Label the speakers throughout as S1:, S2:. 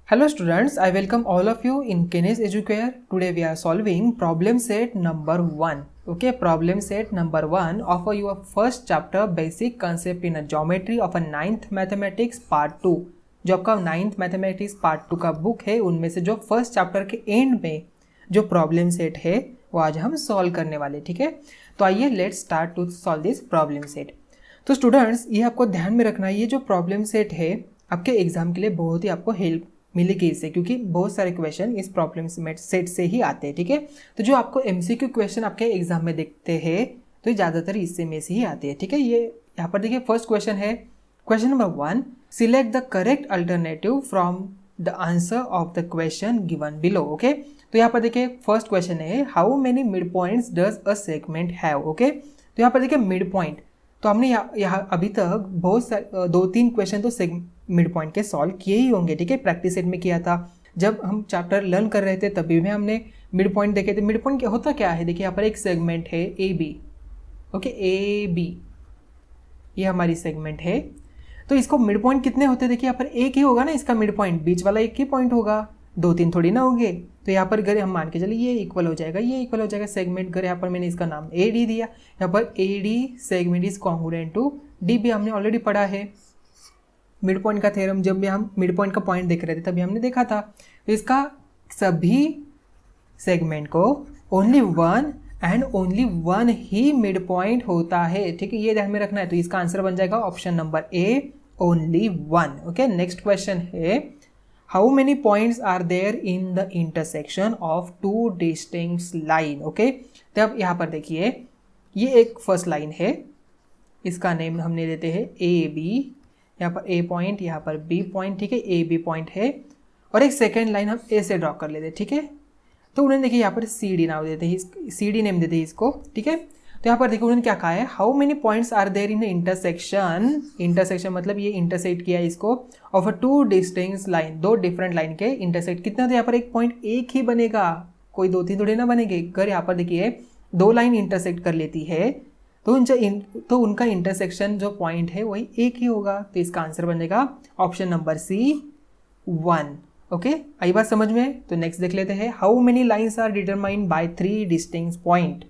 S1: Hello students, I welcome all of you in Kenes Educare. Today we are solving problem set number 1. Okay, problem set number 1 of your first chapter basic concept in a geometry of a 9th mathematics part 2. जो आपका 9th mathematics part 2 का book है उनमें से जो first chapter के and में जो प्रॉब्लम सेट है वो आज हम सॉल्व करने वाले, ठीक है। तो आइए let's start to solve this problem set. तो स्टूडेंट्स ये आपको ध्यान में रखना है, ये जो प्रॉब्लम सेट है आपके एग्जाम के लिए बहुत ही आपको हेल्प मिलेगी इससे, क्योंकि बहुत सारे क्वेश्चन इस प्रॉब्लम सेट से ही आते हैं, ठीक है। तो जो आपको एमसीक्यू क्वेश्चन आपके एग्जाम में देखते हैं तो ज़्यादातर इससे में से ही आते हैं, ठीक है। ये यहाँ पर देखिए फर्स्ट क्वेश्चन है, question number 1, select the correct alternative from the answer of the question given below. Okay, तो यहाँ पर देखिए फर्स्ट क्वेश्चन है, how many mid points does a segment have. Okay, तो यहाँ पर देखिए मिड पॉइंट, तो हमने यहाँ अभी तक बहुत सारे 2-3 क्वेश्चन तो मिड पॉइंट के सॉल्व किए ही होंगे, ठीक है। प्रैक्टिस सेट में किया था, जब हम चैप्टर लर्न कर रहे थे तभी में हमने मिड पॉइंट देखे थे। मिड पॉइंट क्या होता क्या है, देखिए यहाँ पर एक सेगमेंट है A B. Okay, A B ये हमारी सेगमेंट है, तो इसको मिड पॉइंट कितने होते हैं, देखिए यहाँ पर एक ही होगा ना इसका मिड पॉइंट, बीच वाला एक ही पॉइंट होगा, 2-3 थोड़ी ना होंगे। तो यहाँ पर अगर हम मान के चलिए ये इक्वल हो जाएगा, ये इक्वल हो जाएगा सेगमेंट। अगर यहाँ पर मैंने इसका नाम ए डी दिया, यहाँ पर A D segment is congruent to D B, हमने ऑलरेडी पढ़ा है मिड पॉइंट का थ्योरम। जब भी हम मिड पॉइंट का पॉइंट देख रहे थे तभी हमने देखा था। तो इसका सभी सेगमेंट को only one and only one he mid point होता है, ठीक है, ये ध्यान में रखना है। तो इसका आंसर बन जाएगा option number A, only one. Okay, next question है, how many points are there in the intersection of two distinct line. Okay, तो अब यहाँ पर देखिए ये एक फर्स्ट लाइन है, इसका नेम हमने देते हैं ए बी, यहाँ पर ए पॉइंट, यहाँ पर बी पॉइंट, ठीक है, ए बी पॉइंट है। और एक सेकेंड लाइन हम ए से ड्रॉ कर लेते हैं, ठीक है। तो उन्होंने देखिए यहाँ पर सी डी नाम देते हैं, सी डी नेम देते हैं इसको, ठीक है। तो यहाँ पर देखो उन्होंने क्या कहा है, how many points are there in intersection, intersection मतलब ये इंटरसेक्ट किया है इसको, of a two distinct line, दो डिफरेंट लाइन के इंटरसेक्ट कितना होता है, यहाँ पर एक पॉइंट एक ही बनेगा, कोई 2-3 थोड़े ना बनेंगे। अगर यहाँ पर देखिए 2 लाइन इंटरसेक्ट कर लेती है तो उनका इंटरसेक्शन जो पॉइंट है वही एक ही होगा। तो इसका आंसर बनेगा ऑप्शन नंबर सी, 1। ओके, आई बात समझ में। तो नेक्स्ट देख लेते हैं, how many lines are determined by 3 distinct point.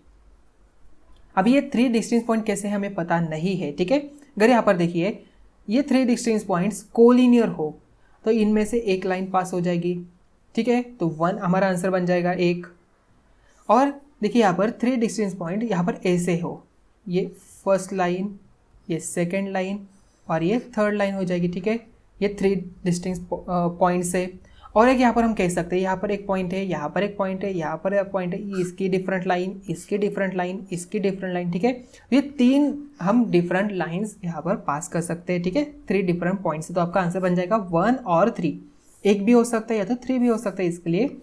S1: अभी ये 3 डिस्टिंक्ट पॉइंट कैसे हमें पता नहीं है, ठीक है। अगर यहाँ पर देखिए ये 3 डिस्टिंक्ट पॉइंट्स कोलिनियर हो तो इनमें से एक लाइन पास हो जाएगी, ठीक है, तो 1 हमारा आंसर बन जाएगा 1। और देखिए यहाँ पर 3 डिस्टिंक्ट पॉइंट यहाँ पर ऐसे हो, ये फर्स्ट लाइन, ये सेकेंड लाइन और ये थर्ड लाइन हो जाएगी, ठीक है, ये 3 डिस्टिंक्ट पॉइंट्स है। और एक यहाँ पर हम कह सकते हैं यहाँ पर एक पॉइंट है, यहाँ पर एक पॉइंट है, यहाँ पर एक पॉइंट है, इसकी डिफरेंट लाइन, इसकी डिफरेंट लाइन, इसकी डिफरेंट लाइन, ठीक है। ये 3 हम डिफरेंट लाइंस यहाँ पर पास कर सकते हैं, ठीक है, 3 डिफरेंट पॉइंट्स। तो आपका आंसर बन जाएगा 1 और 3, एक भी हो सकता है या तो 3 भी हो सकता है, इसके लिए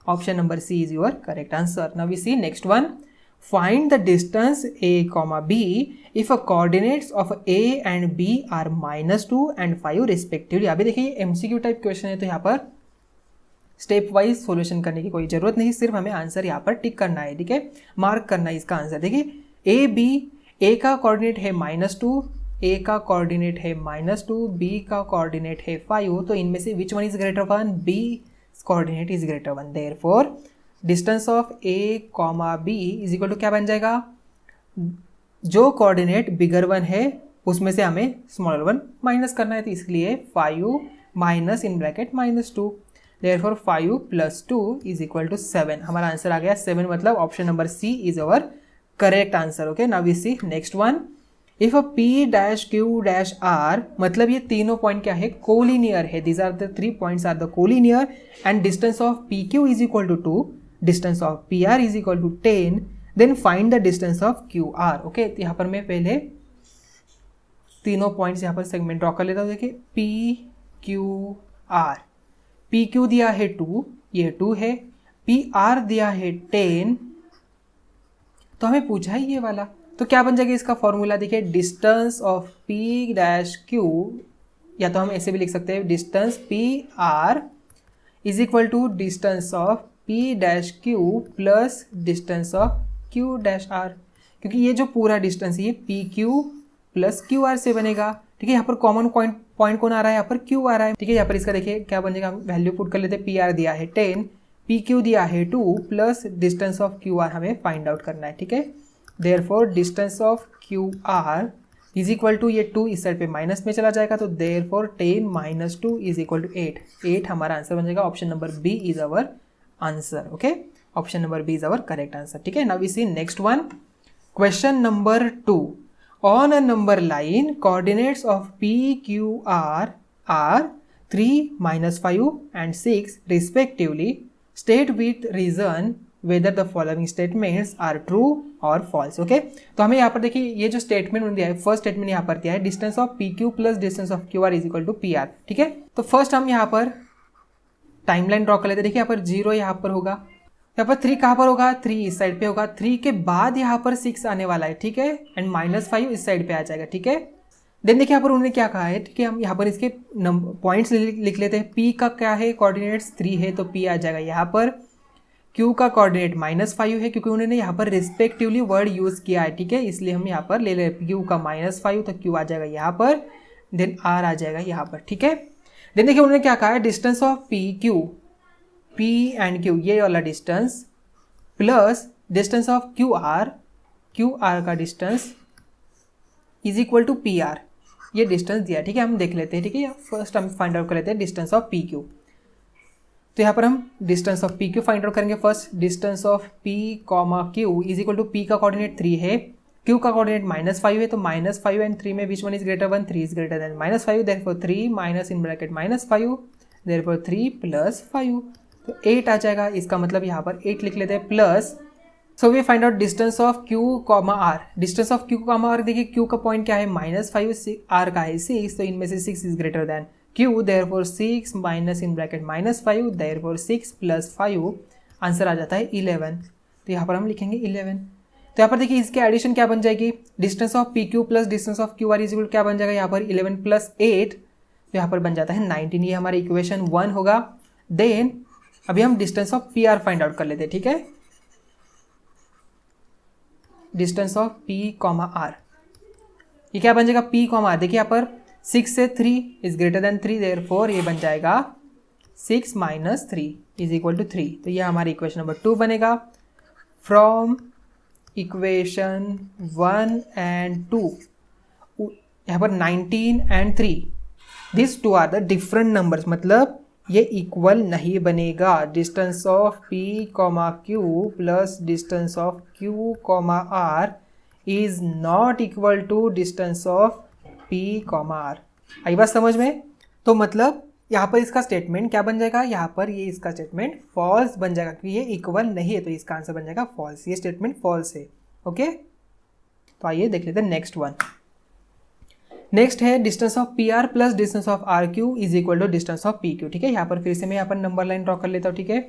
S1: option number C is your correct answer. Now we see next one, find the distance a comma b if a coordinates of a and b are -2 and 5 respectively। अभी देखिए MCQ टाइप क्वेश्चन है, तो यहाँ पर step wise solution करने की कोई जरूरत नहीं, सिर्फ हमें आंसर यहाँ पर टिक करना है, ठीक है, मार्क करना है इसका आंसर। देखिए ए बी, ए का कोऑर्डिनेट है -2, ए का कोऑर्डिनेट है -2, बी का कोऑर्डिनेट है 5, तो इनमें से which one is greater 1, B coordinate is greater 1, therefore distance of A comma B is equal to क्या बन जाएगा, जो कोऑर्डिनेट बिगर 1 है उसमें से हमें स्मॉलर 1 माइनस करना है, तो इसलिए 5 minus in bracket -2, therefore 5 + 2 is equal to 7। हमारा आंसर आ गया 7, मतलब option number C is our correct answer. Okay, now we see next one, if a P dash Q dash R, मतलब ये तीनों पॉइंट क्या है, कोलिनियर है, these are the 3 points are the collinear, and distance of P Q is equal to 2, distance of P R is equal to 10, then find the distance of Q R. Okay, तो यहाँ पर मैं पहले तीनों points यहाँ पर segment draw कर लेता हूँ। देखिए P Q are, P Q दिया है 2, ये 2 है, पी आर दिया है 10, तो हमें पूछा है ये वाला, तो क्या बन जाएगा इसका फॉर्मूला, देखिए distance of P dash Q, या तो हम ऐसे भी लिख सकते हैं, distance P R is equal to distance of P dash Q plus distance of Q dash R, क्योंकि ये जो पूरा डिस्टेंस है ये P Q plus Q R से बनेगा, ठीक है। यहाँ पर कॉमन पॉइंट कौन आ रहा है, यहाँ पर क्यू आ रहा है, ठीक है। यहाँ पर इसका देखिए क्या बन जाएगा, वैल्यू पुट कर लेते हैं। पी आर दिया है 10, पी क्यू दिया है 2 plus distance of Q R हमें फाइंड आउट करना है, ठीक है। Therefore distance of Q R is equal to, ये 2 इस साइड पे माइनस में चला जाएगा, तो therefore 10 minus 2 is equal to 8। 8 हमारा आंसर बन जाएगा। Option number B is our answer, okay. Option number B is our correct answer, ठीक है। Now we see next one, question number 2। On a number line coordinates of P Q R are 3, -5 and 6 respectively. State with reason whether the following statements are true or false, okay। तो हमें यहाँ पर देखिए ये जो statement दिया है, first statement यहाँ पर दिया है, distance of P Q plus distance of Q R is equal to P R, ठीक है। तो फर्स्ट हम यहाँ पर टाइमलाइन ड्रॉ कर लेते हैं। देखिए यहाँ पर 0 यहाँ पर होगा, यहाँ पर 3 कहाँ पर होगा, 3 इस साइड पे होगा, 3 के बाद यहाँ पर 6 आने वाला है, ठीक है, एंड -5 इस साइड पे आ जाएगा, ठीक है। देन देखिए यहाँ पर उन्होंने क्या कहा है, ठीक है, हम यहाँ पर इसके पॉइंट्स लिख लेते हैं। P का क्या है, कोऑर्डिनेट्स 3 है, तो P आ जाएगा यहाँ पर। Q का कोऑर्डिनेट -5 है, क्योंकि उन्होंने यहाँ पर रिस्पेक्टिवली वर्ड यूज किया है, ठीक है, इसलिए हम यहाँ पर ले ले Q का -5, तो Q आ जाएगा यहाँ पर, देन R आ जाएगा यहाँ पर, ठीक है। देन देखिए उन्होंने क्या कहा है, distance of P and Q, ये वाला distance plus distance of Q R का distance is equal to P R, ये डिस्टेंस दिया, ठीक है। हम देख लेते हैं, ठीक है। फर्स्ट हम फाइंड आउट कर लेते हैं डिस्टेंस ऑफ पी क्यू। तो यहाँ पर हम distance of P Q find out करेंगे। First distance of P comma Q is equal to, P का कोऑर्डिनेट 3 है, क्यू का कोऑर्डिनेट -5 है, तो -5 एंड 3 में which one is greater 1, 3 is greater than -5, therefore 3 minus in bracket -5, therefore 3 + 5, तो 8 आ जाएगा। इसका मतलब यहाँ पर 8 लिख लेते हैं, plus so we find out distance of Q, R। Distance of Q, R, देखिए Q का पॉइंट क्या है, -5, R का है 6, तो इनमें से 6 is greater than Q, therefore 6 minus in bracket -5, therefore 6 + 5, answer आ जाता है 11। तो यहाँ पर हम लिखेंगे 11। तो यहाँ पर देखिए इसके एडिशन क्या बन जाएगी, distance of PQ plus distance of QR is equal क्या बन जाएगा, यहाँ पर 11 + 8, तो यहाँ पर बन जाता है 19। ये हमारा इक्वेशन 1 होगा। देन अभी हम distance of PR find out कर लेते हैं, ठीक है। डिस्टेंस ऑफ P, R, ये क्या बन जाएगा, P, R, देखिए यहाँ पर 6 से 3 इज ग्रेटर देन 3, देयरफॉर ये बन जाएगा 6 - 3 इज इक्वल टू 3। तो ये हमारी इक्वेशन नंबर 2 बनेगा। फ्रॉम इक्वेशन 1 एंड 2, यहाँ पर 19 and 3, this 2 are the different numbers, मतलब ये इक्वल नहीं बनेगा। Distance of P, Q plus distance of Q, R is not equal to distance of P, R। आई बात समझ में। तो मतलब यहाँ पर इसका स्टेटमेंट क्या बन जाएगा, यहाँ पर ये इसका स्टेटमेंट फॉल्स बन जाएगा, क्योंकि ये इक्वल नहीं है, तो इसका आंसर बन जाएगा फॉल्स। ये स्टेटमेंट फॉल्स है, ओके। तो आइए देख लेते हैं नेक्स्ट वन। नेक्स्ट है distance of PR plus distance of RQ is equal to distance of PQ, ठीक है। यहाँ पर फिर से मैं यहाँ पर नंबर लाइन ड्रॉ कर लेता हूँ, ठीक है।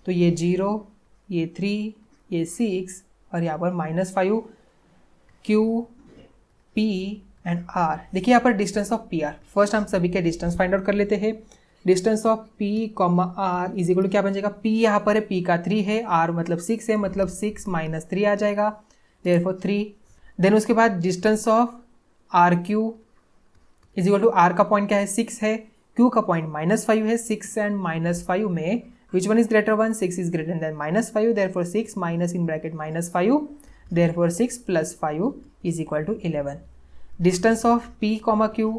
S1: तो ये 0, ये 3, ये 6 और यहाँ पर -5, Q, P एंड R। देखिए यहाँ पर डिस्टेंस ऑफ PR, फर्स्ट हम सभी के डिस्टेंस फाइंड आउट कर लेते हैं। Distance of P, R is equal to क्या बन जाएगा, P यहाँ पर है, P का 3 है, R मतलब 6 है, मतलब 6 - 3 आ जाएगा, देयरफॉर 3। देन उसके बाद distance of RQ is equal to, R का पॉइंट क्या है, 6 है, Q का पॉइंट -5 है, 6 एंड -5 में which one is greater 1, 6 is greater than -5, therefore 6 minus in bracket -5, therefore 6 + 5 is equal to 11। Distance of P, Q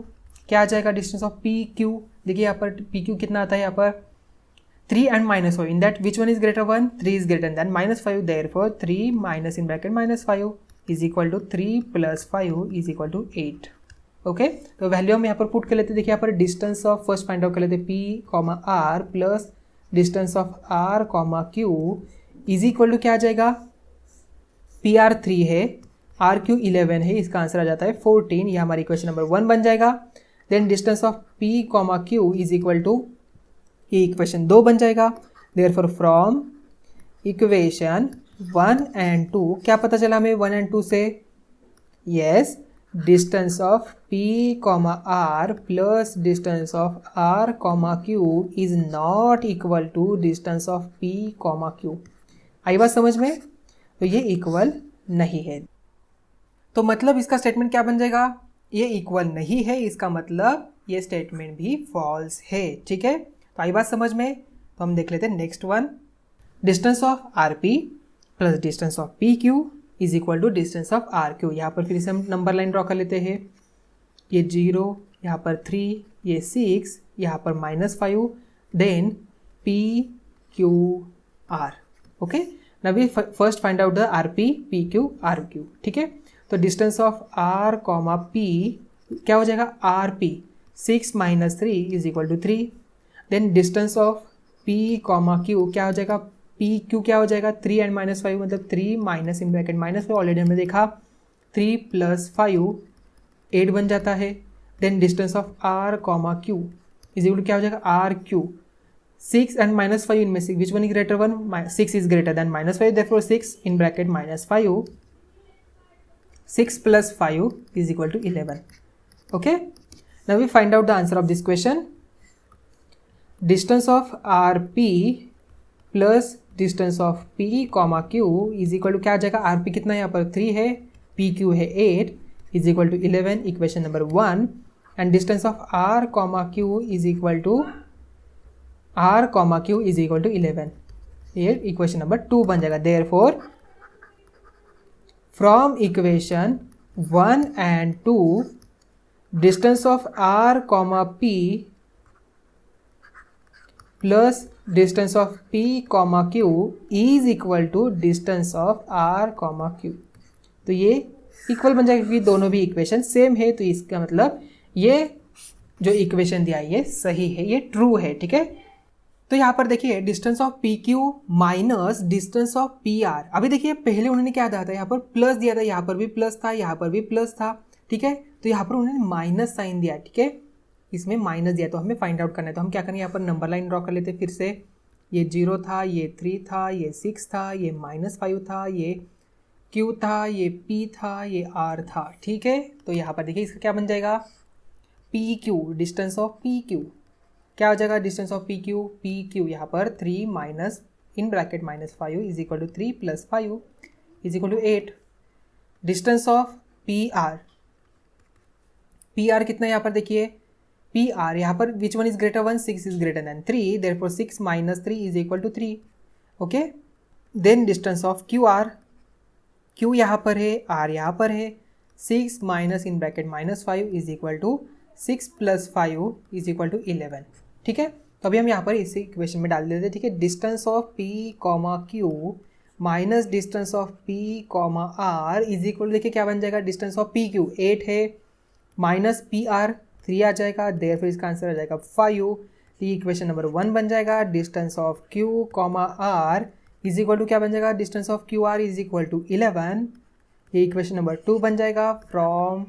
S1: क्या आ जाएगा, डिस्टेंस ऑफ PQ, देखिए यहाँ पर PQ कितना आता है, यहाँ पर 3 and -5, in that which one is greater 1, 3 is greater than -5, therefore 3 minus in bracket -5 is equal to 3 + 5 is equal to 8, okay. तो वैल्यू हम यहाँ पर पुट कर लेते हैं। देखिए यहाँ पर distance of first find out कर लेते हैं, P, R plus distance of R, Q is equal to क्या आ जाएगा, PR 3 है, RQ 11 है, इसका आंसर आ जाता है 14। ये हमारी इक्वेशन नंबर 1 बन जाएगा। Then distance of P, Q is equal to, ये इक्वेशन 2 बन जाएगा। देयरफॉर फ्रॉम इक्वेशन 1 एंड 2 क्या पता चला हमें 1 एंड 2 से, yes, distance of P, R plus distance of R, Q is not equal to distance of P, Q। आई बात समझ में। तो ये इक्वल नहीं है, तो मतलब इसका स्टेटमेंट क्या बन जाएगा, ये इक्वल नहीं है, इसका मतलब ये स्टेटमेंट भी फॉल्स है। ठीक है, तो आई बात समझ में। तो हम देख लेते हैं next one. Distance of R P plus distance of P Q is equal to distance of R Q. यहाँ पर फिर से हम नंबर लाइन ड्रॉ कर लेते हैं। ये 0, यहाँ पर 3, ये 6, यहाँ पर -5, then P Q R. Okay, now we first find out the R P, P Q, R Q. ठीक है, तो distance of R comma P क्या हो जाएगा, R P 6 - 3 is equal to 3। Then distance of P comma Q क्या हो जाएगा, P Q क्या हो जाएगा, 3 and -5 मतलब 3 माइनस इन ब्रैकेट -5, ऑलरेडी हमने देखा 3 + 5 8 बन जाता है। Then distance of R comma Q is equal to क्या हो जाएगा, आर क्यू 6 and -5 इनमें से which one is greater, 6 is greater than -5, therefore 6 in bracket -5, 6 + 5 is equal to 11। Okay, now we find out the answer of this question. Distance of R P plus distance of P comma Q is equal to क्या आ जाएगा, R P कितना है यहाँ पर 3 है, P Q है 8 is equal to 11, equation number 1। And distance of R comma Q is equal to 11, ये इक्वेशन नंबर 2 बन जाएगा। Therefore from equation 1 and 2 distance of R comma P plus distance of P comma Q is equal to distance of R comma Q. तो ये equal बन जाएगा क्योंकि दोनों भी इक्वेशन सेम है, तो इसका मतलब ये जो इक्वेशन दिया है ये सही है, ये ट्रू है। ठीक है, तो यहाँ पर देखिए distance of P Q minus distance of P are. अभी देखिए पहले उन्होंने क्या दिया था, यहाँ पर प्लस दिया था, यहाँ पर भी प्लस था, यहाँ पर भी प्लस था। ठीक है, तो यहाँ पर उन्होंने माइनस साइन दिया। ठीक है, इसमें माइनस दिया, तो हमें फाइंड आउट करना है। तो हम क्या करेंगे, यहाँ पर नंबर लाइन ड्रॉ कर लेते हैं फिर से। ये 0 था, ये 3 था, ये 6 था, ये -5 था, ये Q था, ये P था, ये R था। ठीक है, तो यहाँ पर देखिए इसका क्या बन जाएगा, P Q, distance of P Q क्या हो जाएगा, डिस्टेंस ऑफ पी क्यू यहाँ पर 3 minus in bracket -5 is equal to 3 + 5 is equal to 8। Distance of P R कितना है यहाँ पर देखिए, पी आर यहाँ पर which one is greater 1, 6 is greater than 3, therefore 6 - 3 is equal to 3। Okay, then distance of Q यहाँ पर है, आर यहाँ पर है, 6 minus in bracket -5 is equal to 6 + 5 is equal to 11। ठीक है, तो अभी हम यहाँ पर इसी इक्वेशन में डाल देते हैं। ठीक है, distance of P comma Q minus distance of P comma R is equal, देखिए क्या बन जाएगा, डिस्टेंस ऑफ पी क्यू 8 है, माइनस पी आर 3 आ जाएगा, देयरफॉर इसका आंसर आ जाएगा 5। ये इक्वेशन नंबर 1 बन जाएगा। Distance of Q comma R is equal to क्या बन जाएगा, distance of Q R is equal to 11। ये इक्वेशन नंबर 2 बन जाएगा। फ्रॉम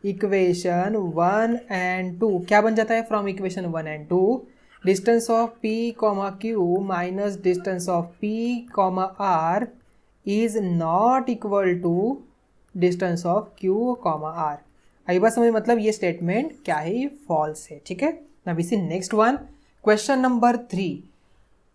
S1: इक्वेशन 1 and 2 क्या बन जाता है, from equation 1 and 2 distance of P comma Q minus distance of P comma R is not equal to distance of Q comma R. आई बात समझ, मतलब ये स्टेटमेंट क्या है, ये फॉल्स है। ठीक है, now we see next one. Question number 3,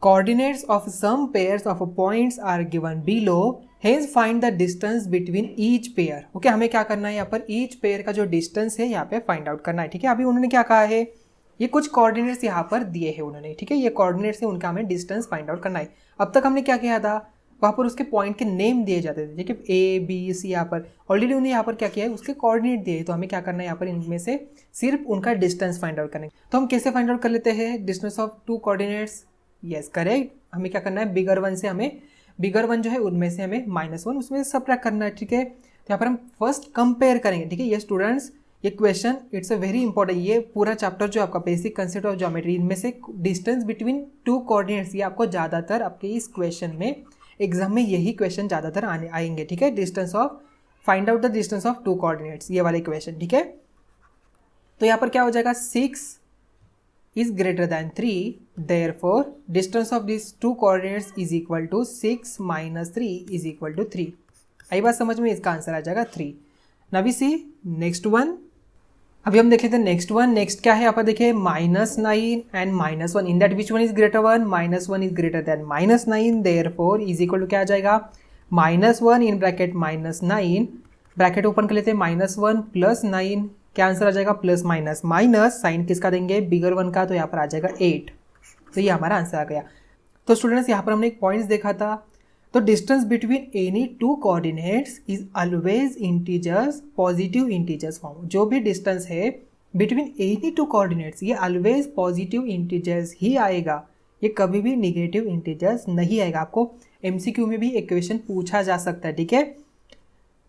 S1: coordinates of some pairs of points are given below, hence find the distance between each pair. Okay, हमें क्या करना है, यहाँ पर ईच पेयर का जो डिस्टेंस है यहाँ पे फाइंड आउट करना है। ठीक है, अभी उन्होंने क्या कहा है, ये कुछ कोऑर्डिनेट्स यहाँ पर दिए हैं उन्होंने। ठीक है, ये कोऑर्डिनेट्स है, उनका हमें डिस्टेंस फाइंड आउट करना है। अब तक हमने क्या किया था, वहाँ पर उसके पॉइंट के नेम दिए जाते थे। ठीक है, A B C, यहाँ पर ऑलरेडी उन्हें यहाँ पर क्या किया है, उसके कोऑर्डिनेट दिए। तो हमें क्या करना है, यहाँ पर इनमें से सिर्फ उनका डिस्टेंस फाइंड आउट करना है। तो हम कैसे फाइंड आउट कर लेते हैं, distance of 2 coordinates. Yes correct, हमें क्या करना है, बिगर वन जो है उनमें से हमें -1 उसमें से सबट्रैक्ट करना है। ठीक है, तो यहाँ पर हम फर्स्ट कंपेयर करेंगे। ठीक है, ये स्टूडेंट्स ये question it's a very important, ये पूरा चैप्टर जो आपका बेसिक कंसेप्ट ऑफ ज्योमेट्री, इनमें से डिस्टेंस बिटवीन 2 कोऑर्डिनेट्स, ये आपको ज़्यादातर आपके इस क्वेश्चन में एग्जाम में यही क्वेश्चन ज़्यादातर आएंगे। ठीक है, distance of, find out the distance of 2 coordinates, ये वाले क्वेश्चन। ठीक है, तो यहाँ पर क्या हो जाएगा, 6 is greater than 3, therefore distance of these 2 coordinates is equal to 6 - 3 is equal to 3। आई बात समझ में, इसका आंसर आ जाएगा 3। Now we see next one। अभी हम देख लेते हैं नेक्स्ट वन। नेक्स्ट क्या है, यहाँ पर देखिए -9 and -1, in that which one is greater 1, -1 is greater than -9, therefore is equal to क्या आ जाएगा, -1 इन ब्रैकेट -9 ब्रैकेट ओपन कर लेते हैं, -1 + 9, क्या आंसर आ जाएगा, प्लस माइनस माइनस, साइन किसका देंगे, बिगर वन का, तो यहाँ पर आ जाएगा 8। तो ये हमारा आंसर आ गया। तो स्टूडेंट्स यहाँ पर हमने एक पॉइंट्स देखा था, तो distance between any two coordinates is always integers, positive integers form. जो भी डिस्टेंस है बिटवीन एनी टू कोऑर्डिनेट्स ये ऑलवेज पॉजिटिव इंटीजर्स ही आएगा, ये कभी भी निगेटिव इंटीजर्स नहीं आएगा। आपको एमसीक्यू में भी एक क्वेश्चन पूछा जा सकता है, ठीक है।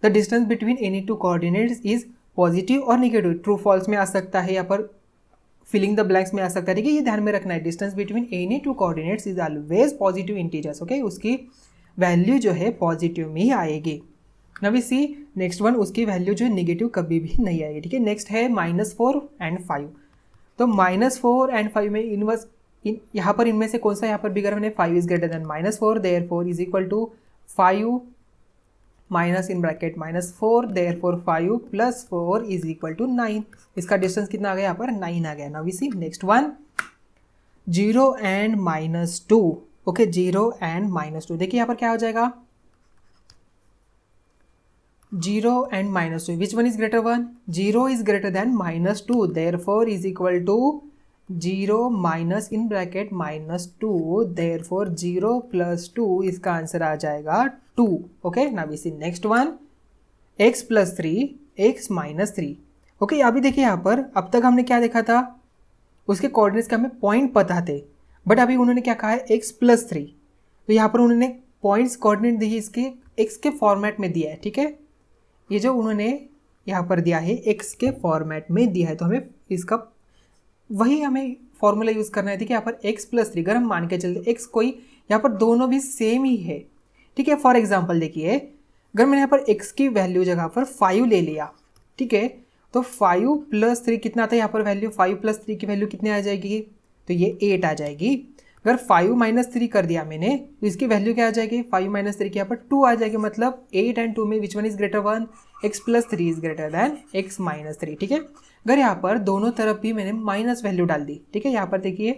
S1: The distance between any two coordinates is positive और निगेटिव, ट्रू फॉल्स में आ सकता है, यहाँ पर फिलिंग द ब्लैंक्स में आ सकता है, ठीक है। ये ध्यान में रखना है, distance between any two coordinates is always positive integers, okay. उसकी वैल्यू जो है पॉजिटिव में ही आएगी। Now we see next one, उसकी वैल्यू जो है निगेटिव कभी भी नहीं आएगी, ठीक है। नेक्स्ट है -4 and 5। तो -4 and 5 में इनवर्स, यहाँ पर इनमें से कौन सा यहाँ पर बिगर वन है, 5 is greater than -4, therefore is equal to 5 minus in bracket -4, therefore 5 + 4 is equal to 9। इसका डिस्टेंस कितना आ गया, यहाँ पर 9 आ गया। Now we see next one, 0 and -2, okay, 0 and -2। देखिए यहाँ पर क्या हो जाएगा, 0 and -2, which one is greater one, 0 is greater than -2, therefore is equal to 0 minus in bracket -2, therefore 0 + 2, इसका आंसर आ जाएगा 2, okay. Now we see next one, x + 3, x - 3, okay. अभी देखिए यहाँ पर अब तक हमने क्या देखा था, उसके कोऑर्डिनेट्स के हमें पॉइंट पता थे, बट अभी उन्होंने क्या कहा है, x + 3। तो यहाँ पर उन्होंने पॉइंट्स कोऑर्डिनेट दिए इसके x के फॉर्मेट में दिया है, ठीक है। ये जो उन्होंने यहाँ पर दिया है x के फॉर्मेट में दिया है, तो हमें इसका वही हमें फॉर्मूला यूज़ करना है, ठीक है। यहाँ पर x + 3 अगर हम मान के चलते x कोई यहाँ पर दोनों भी सेम ही है, ठीक है। फॉर एग्जाम्पल देखिए, अगर मैंने यहाँ पर x की वैल्यू जगह पर 5 ले लिया, ठीक है, तो 5 + 3 कितना था यहाँ पर वैल्यू, 5 + 3 की वैल्यू कितनी आ जाएगी, तो ये 8 आ जाएगी। अगर 5 - 3 कर दिया मैंने, तो इसकी वैल्यू क्या आ जाएगी, 5 - 3 की यहाँ पर 2 आ जाएगी। मतलब 8 and 2 में which one is greater one, x + 3 is greater than x - 3, ठीक है। अगर यहाँ पर दोनों तरफ भी मैंने माइनस वैल्यू डाल दी, ठीक है, यहाँ पर देखिए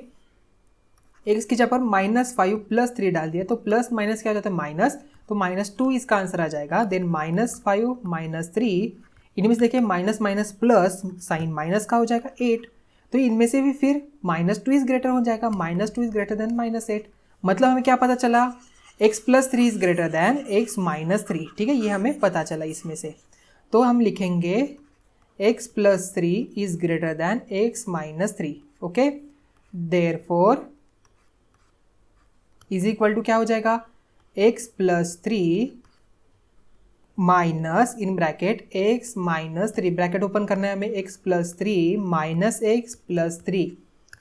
S1: x की जगह पर -5 + 3 डाल दिया, तो प्लस माइनस क्या हो जाता है, माइनस, तो -2 इसका आंसर आ जाएगा। देन -5 - 3, इनमें से देखिए minus minus plus, sign minus का हो जाएगा 8, तो इनमें से भी फिर -2 इज ग्रेटर हो जाएगा, -2 इज ग्रेटर देन -8। मतलब हमें क्या पता चला, x + 3 is greater than x - 3, ठीक है, ये हमें पता चला इसमें से। तो हम लिखेंगे x + 3 is greater than x - 3, okay. Therefore is equal to क्या हो जाएगा, x + 3 minus in bracket x - 3, bracket open करना है हमें, x + 3 minus x + 3,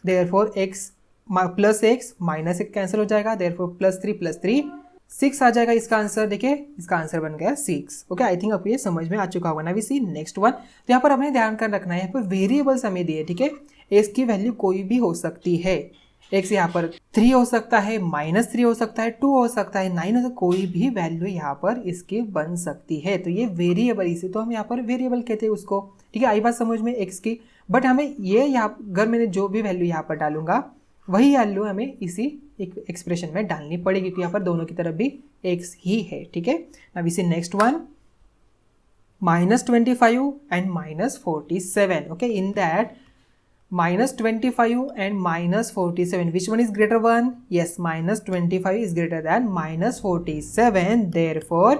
S1: therefore x + x minus x cancel हो जाएगा, देयरफॉर +3 + 3 6 आ जाएगा इसका आंसर। देखिए इसका आंसर बन गया 6, ओके। आई थिंक आपको ये समझ में आ चुका होगा ना। वी सी नेक्स्ट वन, तो यहाँ पर हमें ध्यान कर रखना है, यहाँ पर वेरिएबल्स हमें दिए, ठीक है। x की वैल्यू कोई भी हो सकती है, x यहाँ पर 3 हो सकता है, -3 हो सकता है, 2 हो सकता है, 9 हो सकता है, कोई भी वैल्यू यहाँ पर इसकी बन सकती है। तो ये वेरिएबल, इसे तो हम यहाँ पर वेरिएबल कहते हैं उसको, ठीक है। आई बात समझ में x की, बट हमें ये यहाँ अगर मैंने जो भी वैल्यू यहाँ पर डालूंगा वही वैल्यू हमें इसी एक एक्सप्रेशन में डालनी पड़ेगी, क्योंकि यहाँ पर दोनों की तरफ भी x ही है, ठीक है। Now we see next one, -25 and -47, okay। In that -25 and -47, which one is greater one? Yes, -25 is greater than -47, therefore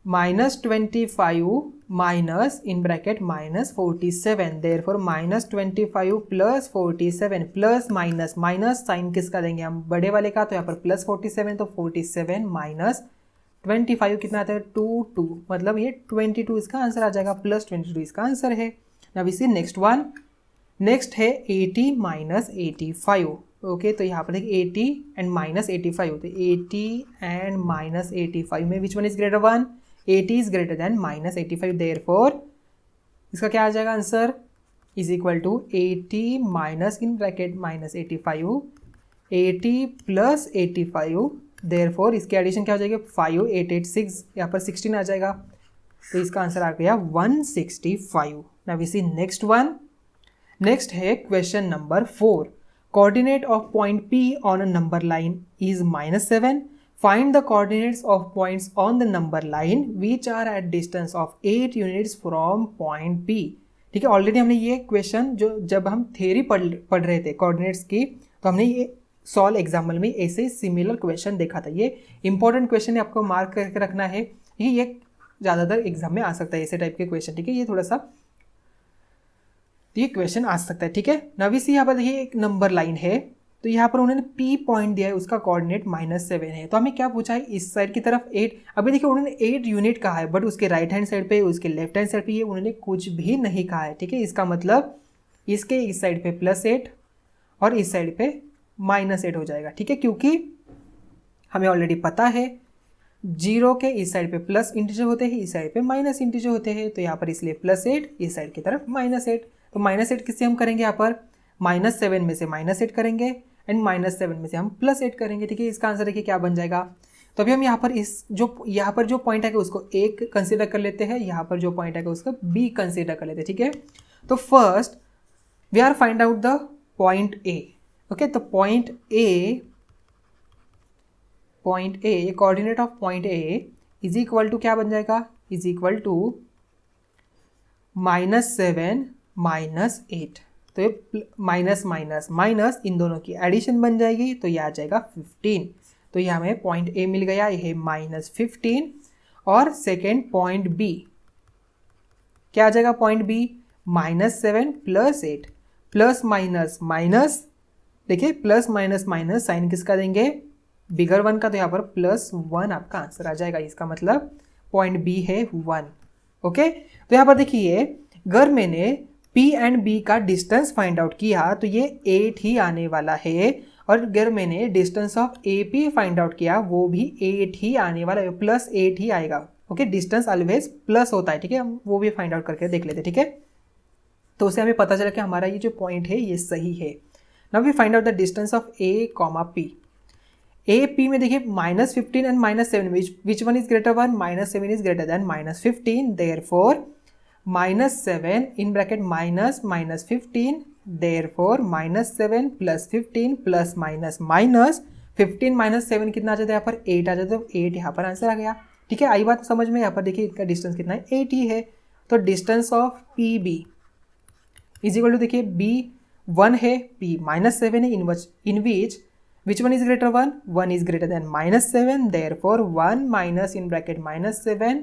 S1: -25 minus in bracket -47, therefore -25 + 47, plus minus minus sign किसका देंगे हम, बड़े वाले का, तो यहाँ पर +47, तो 47 माइनस 25 कितना आता है, 2, मतलब ये 22 इसका आंसर आ जाएगा, +22 इसका आंसर है। अब इसी नेक्स्ट वन, नेक्स्ट है 80 - 85, ओके। तो यहाँ पर देखिए 80 and -85, तो 80 and -85 में which one is greater one, 80 is greater than -85, therefore इसका क्या आ जाएगा answer, is equal to 80 minus in bracket -85, 80 + 85, therefore इसके एडिशन क्या हो जाएगी, 5, 8, 8, 6, यहाँ पर 16 आ जाएगा, तो इसका आंसर आ गया 165। Now we see next one, next है question number 4। Coordinate of point P on a number line is -7, find the coordinates of points on the number line which are at distance of 8 units from point B. ठीक है, already हमने ये question जो जब हम theory पढ़ रहे थे कोऑर्डिनेट्स की, तो हमने ये सॉल्व एग्जाम्पल में ऐसे ही सिमिलर क्वेश्चन देखा था। ये इंपॉर्टेंट क्वेश्चन है, आपको मार्क करके रखना है। ये ज़्यादातर एग्जाम में आ सकता है ऐसे टाइप के क्वेश्चन। ठीक है, ये थोड़ा सा ये क्वेश्चन आ सकता है। ठीक है, नवी से यहाँ पर देखिए एक नंबर लाइन है, तो यहाँ पर उन्होंने P पॉइंट दिया है, उसका कोऑर्डिनेट -7 है। तो हमें क्या पूछा है, इस साइड की तरफ 8। अभी देखिए उन्होंने 8 यूनिट कहा है, बट उसके राइट हैंड साइड पे, उसके लेफ्ट हैंड साइड पे ये उन्होंने कुछ भी नहीं कहा है। ठीक है, इसका मतलब इसके इस साइड पे +8 और इस साइड पे -8 हो जाएगा। ठीक है, क्योंकि हमें ऑलरेडी पता है 0 के इस साइड पे प्लस इंटीजर होते हैं, इस साइड पे माइनस इंटीजर होते हैं, तो यहाँ पर इसलिए +8, इस साइड की तरफ -8। तो -8 किससे हम करेंगे, यहाँ पर -7 में से -8 करेंगे एंड -7 में से हम +8 करेंगे। ठीक है, इसका आंसर देखिए क्या बन जाएगा। तो अभी हम यहाँ पर यहाँ पर जो पॉइंट है उसको A कंसिडर कर लेते हैं, यहाँ पर जो पॉइंट है उसको B कंसिडर कर लेते हैं। ठीक है, तो first we are find out the point A। Okay, तो point A coordinate of point A is equal to क्या बन जाएगा, इज इक्वल टू -7 -8। तो ये माइनस माइनस माइनस इन दोनों की एडिशन बन जाएगी, तो ये आ जाएगा 15। तो ये हमें पॉइंट A मिल गया, ये है -15। और सेकेंड पॉइंट B क्या आ जाएगा, point B -7 +8 plus minus minus, देखिए प्लस माइनस माइनस साइन किसका देंगे, बिगर 1 का, तो यहाँ पर +1 आपका आंसर आ जाएगा। इसका मतलब पॉइंट B है 1। ओके, तो यहाँ पर देखिए अगर मैंने P एंड B का डिस्टेंस फाइंड आउट किया तो ये 8 ही आने वाला है, और अगर मैंने distance of AP find out किया वो भी 8 ही आने वाला है, +8 ही आएगा। ओके, डिस्टेंस ऑलवेज प्लस होता है। ठीक है, हम वो भी फाइंड आउट करके देख लेते हैं। ठीक है, तो उससे हमें पता चला कि हमारा ये जो पॉइंट है ये सही है। Now we find out the distance of A, P। AP में देखिए -15 and -7 which one is greater one, -7 is greater than -15, therefore -7 in bracket -15, therefore -7 + 15 + -15 -7 कितना आ जाता है, यहाँ पर 8 आ जाता है, तो 8 यहाँ पर आंसर आ गया। ठीक है, आई बात समझ में। यहाँ पर देखिए इसका डिस्टेंस कितना है, 8 ही है। तो distance of PB is equal to, देखिए B 1 है, P -7 है, in which one is greater one, 1 is greater than -7, therefore 1 minus in bracket -7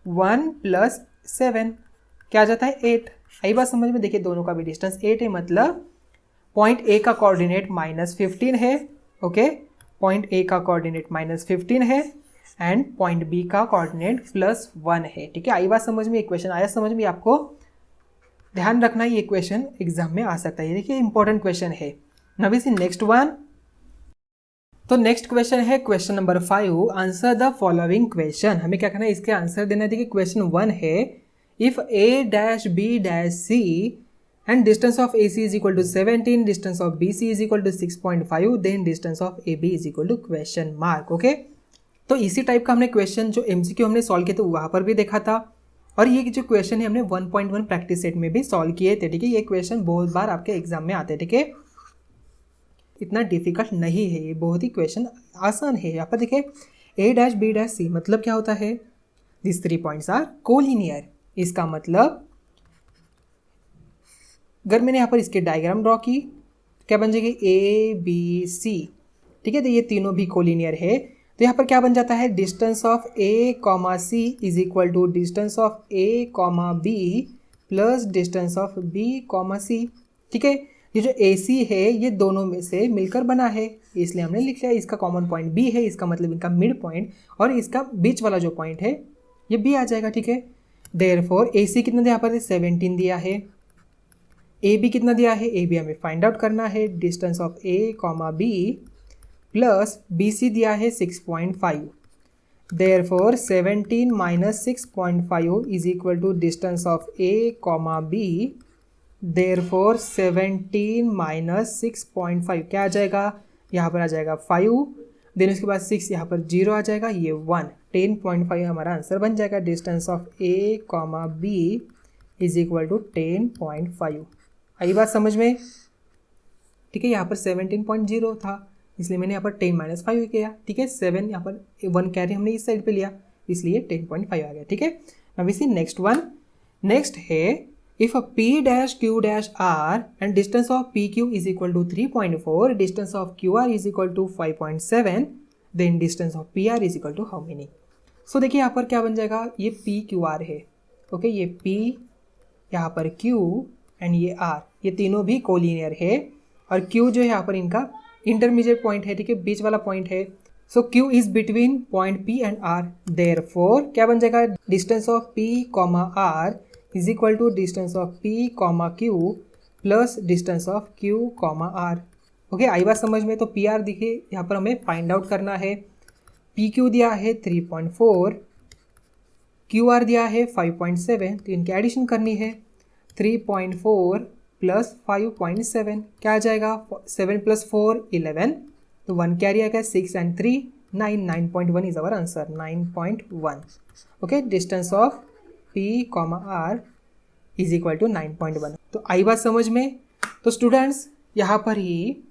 S1: 1 + 7 क्या आ जाता है, 8। आई बात समझ में। देखिए दोनों का भी डिस्टेंस 8 है, मतलब पॉइंट A का कोऑर्डिनेट -15 है। ओके, पॉइंट A का कोऑर्डिनेट -15 है एंड पॉइंट B का कोऑर्डिनेट +1 है। ठीक है, आई बात समझ में। इक्वेशन आया समझ में, आपको ध्यान रखना है, ये क्वेश्चन एग्जाम में आ सकता है। देखिए इंपॉर्टेंट क्वेश्चन है। Now we see next one. तो नेक्स्ट क्वेश्चन है question number 5, answer the following question. हमें क्या करना है, इसके आंसर देना है। देखिए क्वेश्चन 1 है, if A-B-C and distance of AC is equal to 17, distance of BC is equal to 6.5, then distance of AB is equal to question mark। Okay, तो इसी टाइप का हमने क्वेश्चन जो MCQ हमने सॉल्व किए थे वहाँ पर भी देखा था, और ये जो क्वेश्चन है हमने 1.1 प्रैक्टिस सेट में भी सॉल्व किए थे। ठीक है, ये क्वेश्चन बहुत बार आपके एग्जाम में आते हैं। ठीक है, इतना डिफिकल्ट नहीं है, ये बहुत ही क्वेश्चन आसान है। यहाँ पर देखिए A-B-C मतलब क्या होता है, दिस 3 पॉइंट्स आर कोलिनियर। इसका मतलब अगर मैंने यहाँ पर इसके डायग्राम ड्रॉ की, क्या बन जाएगी, ABC। ठीक है, तो ये तीनों भी कोलिनियर है, तो यहाँ पर क्या बन जाता है, distance of A, C is equal to distance of A, B plus distance of B, C। ठीक है, ये जो AC है ये दोनों में से मिलकर बना है, इसलिए हमने लिख लिया इसका कॉमन पॉइंट B है, इसका मतलब इनका मिड पॉइंट, और इसका बीच वाला जो पॉइंट है ये B आ जाएगा। ठीक है, देयरफॉर AC कितना दिया, यहाँ पर 17 दिया है, AB कितना दिया है, AB हमें फाइंड आउट करना है, distance of A, B plus BC दिया है 6.5, therefore 17 - 6.5 is equal to distance of A, B, therefore 17 - 6.5 क्या आ जाएगा, यहाँ पर आ जाएगा 5, देन उसके बाद 6 यहाँ पर 0 आ जाएगा, ये 1, 10.5 हमारा आंसर बन जाएगा। Distance of A, B is equal to 10.5। आई बात समझ में। ठीक है, यहाँ पर 17.0 था, इसलिए मैंने यहाँ पर 10 - 5 किया, ठीक है। 7 यहाँ पर 1 कैरी हमने इस साइड पे लिया, इसलिए 10.5 आ गया, ठीक है। अब इसी नेक्स्ट वन, नेक्स्ट है if a P dash Q dash R and distance of PQ is equal to 3.4, distance of QR is equal to 5.7, then distance of PR is equal to how many. So देखिए यहाँ पर क्या बन जाएगा, ये PQR है, okay, ये P, यहाँ पर Q एंड ये R, ये तीनों भी कोलिनियर है, और Q जो है यहाँ पर इनका इंटरमीडिएट पॉइंट है, ठीक है, बीच वाला पॉइंट है। So Q is between point P and R, therefore क्या बन जाएगा, distance of P, R is equal to distance of P, Q plus distance of Q, R। Okay, आई बात समझ में। तो PR देखिए यहाँ पर हमें फाइंड आउट करना है। PQ दिया है 3.4, QR दिया है 5.7, तो इनकी एडिशन करनी है। 3.4 प्लस 5.7 क्या आ जाएगा, 7 + 4 11, तो 1 कैरी आएगा, 6 and 3 9, 9.1 is our answer, 9.1। Okay, distance of P, R is equal to 9.1। तो आई बात समझ में। तो स्टूडेंट्स यहाँ पर ही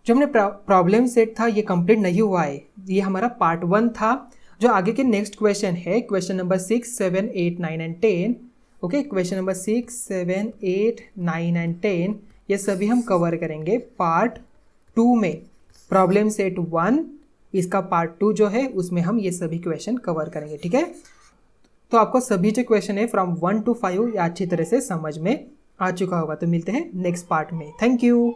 S1: जो हमने प्रॉब्लम सेट था ये कंप्लीट नहीं हुआ है, ये हमारा पार्ट 1 था। जो आगे के नेक्स्ट क्वेश्चन है, question number 6, 7, 8, 9 and 10, okay, question number 6, 7, 8, 9 and 10, ये सभी हम कवर करेंगे पार्ट 2 में। प्रॉब्लम सेट 1, इसका पार्ट 2 जो है उसमें हम ये सभी क्वेश्चन कवर करेंगे, ठीक है। तो आपको सभी जो क्वेश्चन है फ्रॉम 1 to 5 ये अच्छी तरह से समझ में आ चुका होगा। तो मिलते हैं नेक्स्ट पार्ट में। Thank you.